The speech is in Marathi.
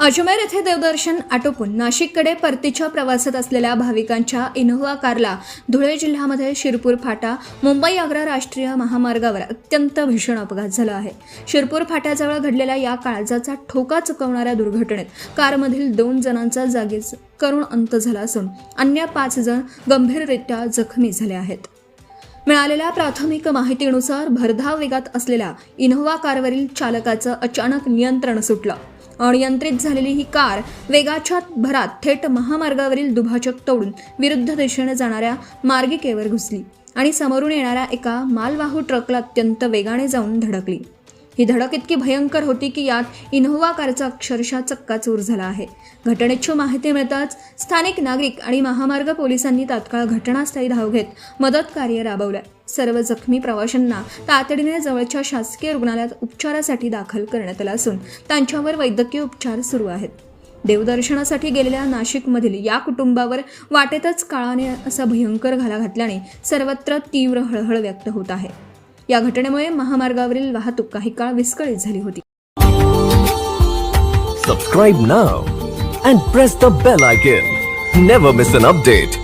अजमेर येथे देवदर्शन आटोपून नाशिककडे परतीच्या प्रवासात असलेल्या भाविकांच्या इनोव्हा कारला धुळे जिल्ह्यामध्ये शिरपूर फाटा मुंबई आग्रा राष्ट्रीय महामार्गावर अत्यंत भीषण अपघात झाला आहे। शिरपूर फाट्याजवळ घडलेल्या या काळजाचा ठोका चुकवणाऱ्या दुर्घटनेत कारमधील 2 जणांचा जागीच करुण अंत झाला असून अन्य 5 जण गंभीररित्या जखमी झाले आहेत। मिळालेल्या प्राथमिक माहितीनुसार भरधाव वेगात असलेल्या इनोव्हा कारवरील चालकाचं अचानक नियंत्रण सुटलं। अनियंत्रित झालेली ही कार वेगाच्या भरात थेट महामार्गावरील दुभाजक तोडून विरुद्ध दिशेने जाणाऱ्या मार्गिकेवर घुसली आणि समोरून येणाऱ्या एका मालवाहू ट्रकला अत्यंत वेगाने जाऊन धडकली। ही धडक इतकी भयंकर होती की यात इनोव्हा कारचा अक्षरशः चक्काचूर झाला आहे। घटनेची माहिती मिळताच स्थानिक नागरिक आणि महामार्ग पोलिसांनी तात्काळ घटनास्थळी धाव घेत मदत कार्य राबवलं। सर्व जखमी प्रवाशांना तातडीने जवळच्या शासकीय रुग्णालयात उपचारासाठी दाखल करण्यात आलं असून त्यांच्यावर वैद्यकीय उपचार सुरू आहेत। देवदर्शनासाठी गेलेल्या नाशिकमधील या कुटुंबावर वाटेतच काळाने असा भयंकर घाला घातल्याने सर्वत्र तीव्र हळहळ व्यक्त होत आहे। या घटनेमुळे महामार्गावरील वाहतूक काही काळ विस्कळीत झाली होती। Subscribe now and press the bell icon. Never miss an update.